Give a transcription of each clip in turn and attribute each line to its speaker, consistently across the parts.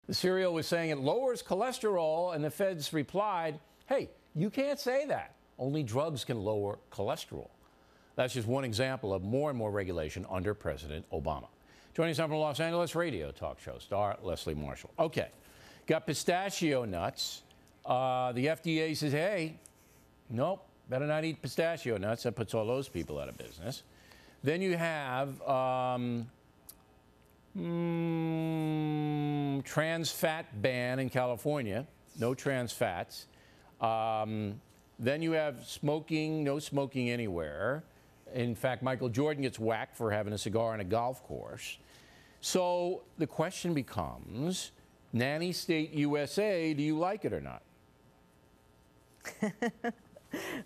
Speaker 1: The cereal was saying it lowers cholesterol, and the feds replied, hey, you can't say that. Only drugs can lower cholesterol. That's just one example of more and more regulation under President Obama. Joining us from Los Angeles, radio talk show star Leslie Marshall. Okay, got pistachio nuts. The FDA says, hey, nope, better not eat pistachio nuts. That puts all those people out of business. Then you have trans fat ban in California. No trans fats. Then you have smoking, no smoking anywhere. In fact, Michael Jordan gets whacked for having a cigar on a golf course. So the question becomes, Nanny State USA, do you like it or not?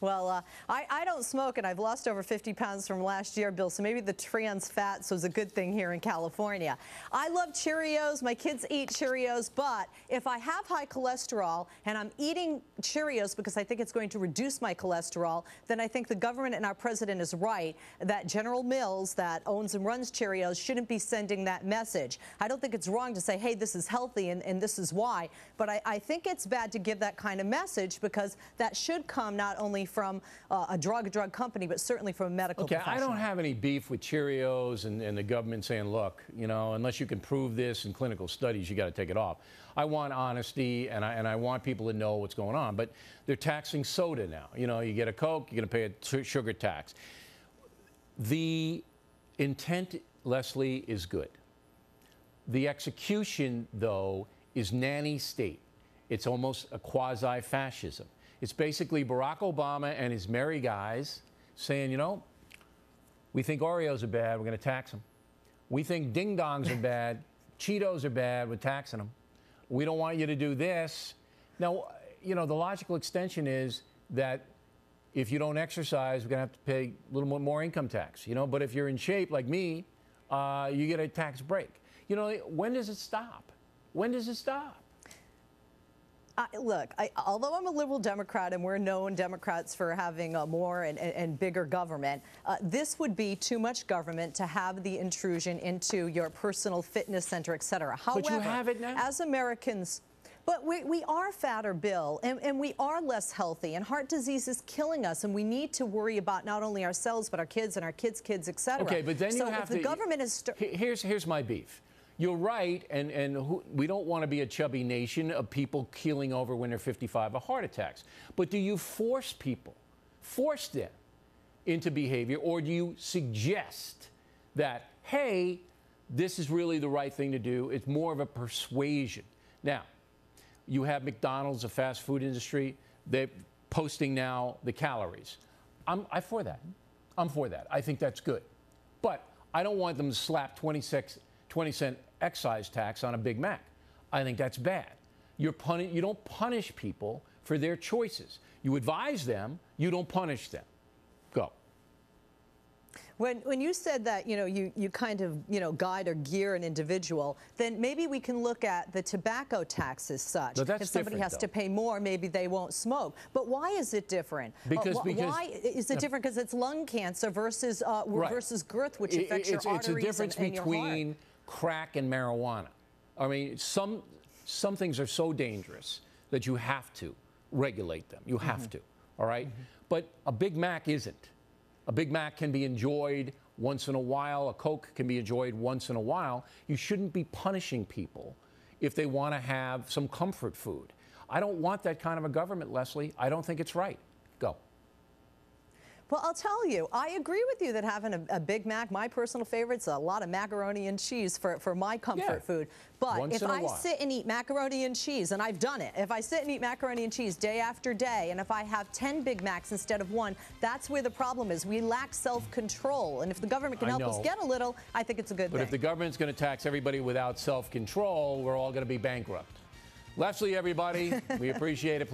Speaker 2: Well, I don't smoke, and I've lost over 50 pounds from last year, Bill, so maybe the trans fats was a good thing here in California. I love Cheerios. My kids eat Cheerios, but if I have high cholesterol and I'm eating Cheerios because I think it's going to reduce my cholesterol, then I think the government and our president is right that General Mills, that owns and runs Cheerios, shouldn't be sending that message. I don't think it's wrong to say, hey, this is healthy and this is why, but I think it's bad to give that kind of message because that should come not only from a drug company, but certainly from a medical professional.
Speaker 1: I don't have any beef with Cheerios and the government saying, look, you know, unless you can prove this in clinical studies, you got to take it off. I want honesty, and I want people to know what's going on. But they're taxing soda now. You know, you get a Coke, you're going to pay a sugar tax. The intent, Leslie, is good. The execution, though, is nanny state. It's almost a quasi-fascism. It's basically Barack Obama and his merry guys saying, you know, we think Oreos are bad, we're going to tax them. We think ding-dongs are bad, Cheetos are bad, we're taxing them. We don't want you to do this. Now, you know, the logical extension is that if you don't exercise, we're going to have to pay a little more income tax, you know. But if you're in shape like me, you get a tax break. You know, when does it stop? When does it stop?
Speaker 2: Look, although I'm a liberal Democrat and we're known Democrats for having more and bigger government, this would be too much government to have the intrusion into your personal fitness center, et cetera. However,
Speaker 1: but you have it now.
Speaker 2: As Americans, but we are fatter, Bill, and we are less healthy, and heart disease is killing us, and we need to worry about not only ourselves, but our kids and our kids' kids, et cetera.
Speaker 1: Okay, but then you have to.
Speaker 2: The government is.
Speaker 1: Here's my beef. You're right, and we don't want to be a chubby nation of people keeling over when they're 55 of heart attacks. But do you force them into behavior, or do you suggest that, hey, this is really the right thing to do? It's more of a persuasion. Now, you have McDonald's, a fast food industry. They're posting now the calories. I'm for that. I'm for that. I think that's good. But I don't want them to slap 20-cent excise tax on a Big Mac. I think that's bad. You don't punish people for their choices. You advise them, you don't punish them. Go.
Speaker 2: When you said that, you know, you kind of, you know, guide or gear an individual, then maybe we can look at the tobacco tax as such.
Speaker 1: But that's
Speaker 2: if somebody has to pay more, maybe they won't smoke. But why is it different?
Speaker 1: Because
Speaker 2: why is it different? Because it's lung cancer versus versus girth, which affects your arteries and your heart.
Speaker 1: It's a difference between crack and marijuana. I mean, some things are so dangerous that you have to regulate them. You have to, all right? But a Big Mac isn't. A Big Mac can be enjoyed once in a while. A Coke can be enjoyed once in a while. You shouldn't be punishing people if they want to have some comfort food. I don't want that kind of a government, Leslie. I don't think it's right. Go.
Speaker 2: Well, I'll tell you, I agree with you that having a Big Mac, my personal favorite's a lot of macaroni and cheese for my comfort food. But if I sit and eat macaroni and cheese, and I've done it, if I sit and eat macaroni and cheese day after day, and if I have 10 Big Macs instead of one, that's where the problem is. We lack self-control. And if the government can help us get a little, I think it's a good thing.
Speaker 1: But if the government's going to tax everybody without self-control, we're all going to be bankrupt. Leslie, everybody, we appreciate it.